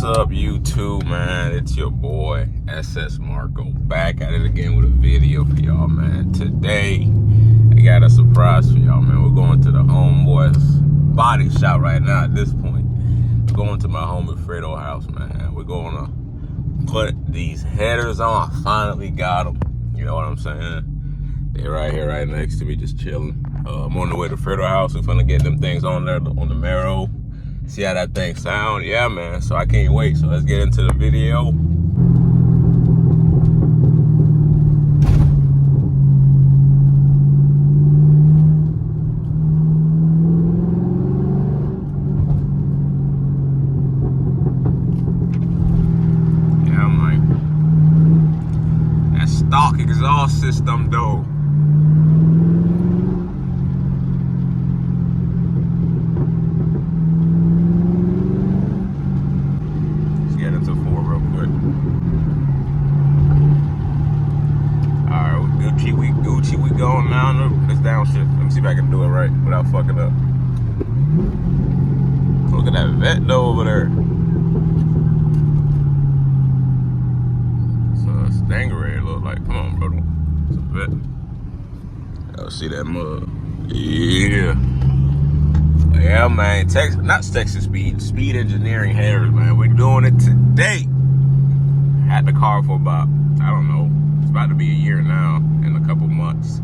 up, YouTube, man? It's your boy SS Marco back at it again with a video for y'all, man. Today I got a surprise for y'all, man. We're going to the homeboy's body shop right now. At this point, we're going to my homie Fredo's house, man. We're gonna put these headers on. I finally got them. You know what I'm saying? They're right here, right next to me, just chilling. I'm on the way to Fredo's house. We're finna get them things on there on the Camaro. See how that thing sound? Yeah, man. So I can't wait. So let's get into the video. Yeah, man. That stock exhaust system, though. Gucci, we going now. Let's downshift. Let me see if I can do it right without fucking up. Look at that vet though over there. It's a Stingray, it look like. Come on, brother. It's a vet. Y'all see that mud? Yeah. Yeah, man. Texas Speed Engineering headers, man. We're doing it today. Had the car for about, I don't know, it's about to be a year now, in a couple months.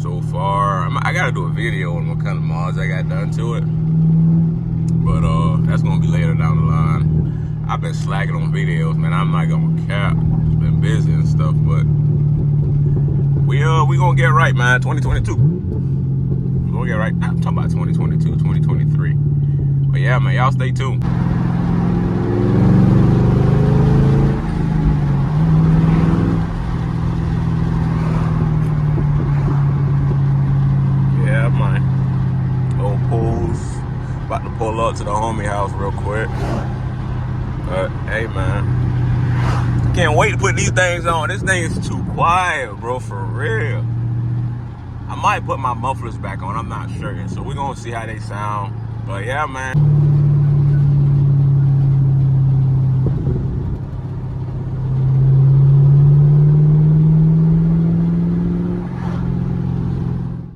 So far, I gotta do a video on what kind of mods I got done to it. But that's gonna be later down the line. I've been slacking on videos, man. I'm not gonna cap. It's been busy and stuff, but we gonna get right, man. 2022. We gonna get right. I'm talking about 2022, 2023. But yeah, man, y'all stay tuned. About to pull up to the homie house real quick. But hey, man, can't wait to put these things on. This thing is too quiet, bro, for real. I might put my mufflers back on, I'm not sure yet. So we're gonna see how they sound. But yeah, man.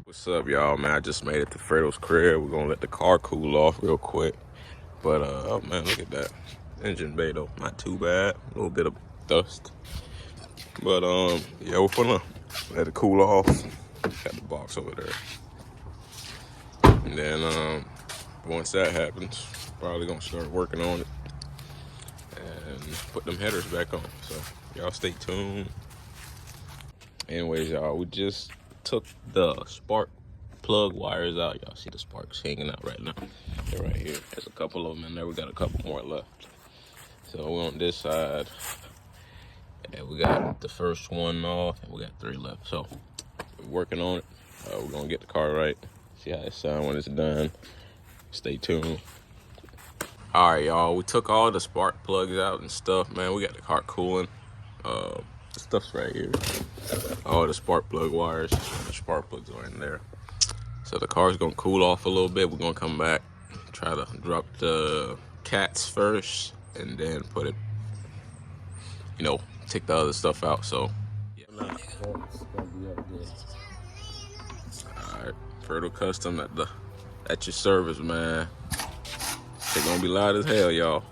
What's up, y'all, man? I just made it to Fredo's crib. We're gonna let the car cool off real quick. But oh man, look at that engine bay though, not too bad. A little bit of dust, but yeah, we're gonna let it cool off. Got the box over there, and then once that happens, probably gonna start working on it and put them headers back on. So y'all stay tuned. Anyways, y'all, we just took the spark plug wires out. Y'all see the sparks hanging out right now. They're right here. There's a couple of them in there. We got a couple more left. So we're on this side, and we got the first one off, and we got 3 left. So we're working on it. We're gonna get the car right. See how it sounds when it's done. Stay tuned. All right, y'all. We took all the spark plugs out and stuff, man. We got the car cooling. The stuff's right here. All the spark plug wires, the spark plugs are in there. So the car's gonna cool off a little bit. We're gonna come back, try to drop the cats first, and then put it, you know, take the other stuff out. So yeah. Alright, Fredo Custom at your service, man. They're gonna be loud as hell, y'all.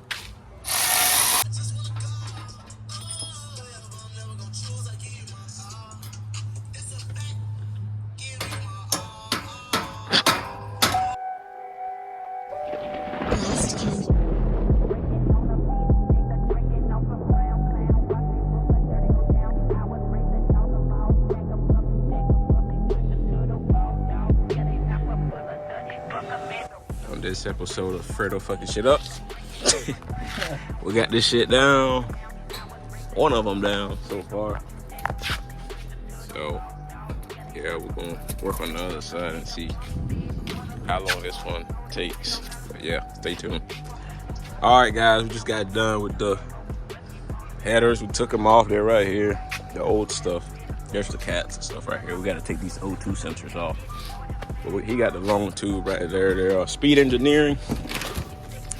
On this episode of Fredo fucking shit up, we got this shit down. One of them down so far. So yeah, we're gonna work on the other side and see how long this one takes. But yeah, stay tuned. All right, guys, we just got done with the headers. We took them off. They're right here, the old stuff. There's the cats and stuff right here. We got to take these O2 sensors off. But he got the Longtube right there. They're Speed Engineering,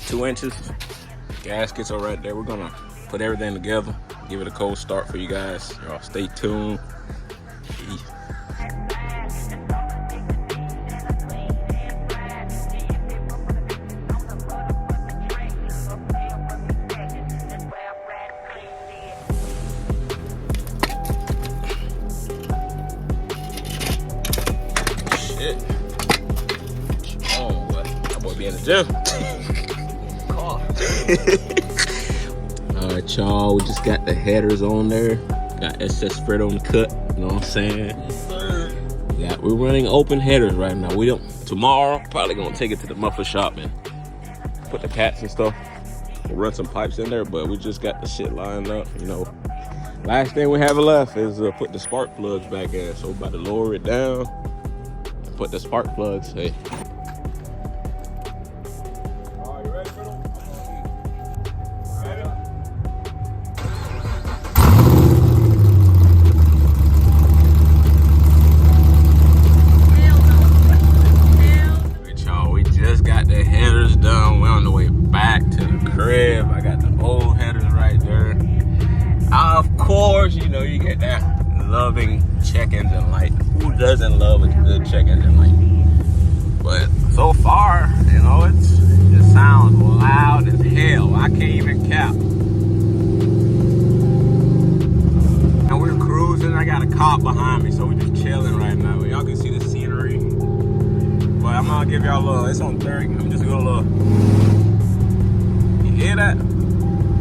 2 inches. Gaskets are right there. We're gonna put everything together, give it a cold start for you guys. Y'all stay tuned. Peace. Shit. Oh, what? That boy be in the gym. Alright, y'all, we just got the headers on there. Got SS Fred on the cut, you know what I'm saying? Yes, sir. Yeah, we're running open headers right now. We don't, tomorrow, probably gonna take it to the muffler shop and put the cats and stuff. We'll run some pipes in there, but we just got the shit lined up, you know. Last thing we have left is put the spark plugs back in. So we're about to lower it down and put the spark plugs, hey. Got the headers done. We're on the way back to the crib. I got the old headers right there. Of course, you know, you get that loving check engine light. Who doesn't love a good check engine light? But so far, you know, it sounds loud as hell. I can't even cap. And we're cruising. I got a cop behind me, so we're just chilling right now. Y'all can see the scenery. But I'm gonna give y'all a little, it's on 30, I'm just gonna look. You hear that?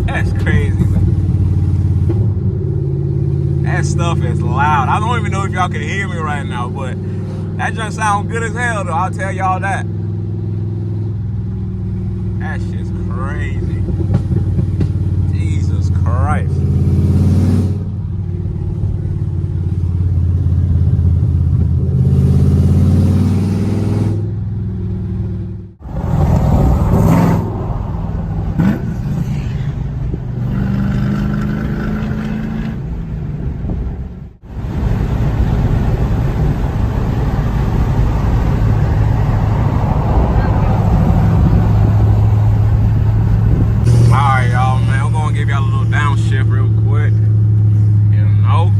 That's crazy, man. That stuff is loud. I don't even know if y'all can hear me right now, but that just sounds good as hell though, I'll tell y'all that. That shit's crazy. Jesus Christ. Downshift real quick, you know.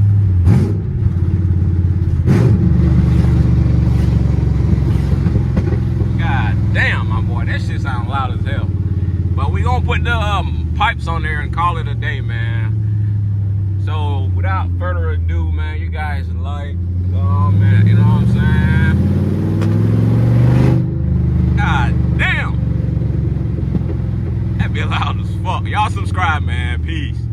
God damn, my boy, that shit sounds loud as hell. But we gonna put the pipes on there and call it a day, man. So without further ado, man, you guys like, oh man, you know what I'm saying? God damn. That be loud as fuck. Y'all subscribe, man. Peace.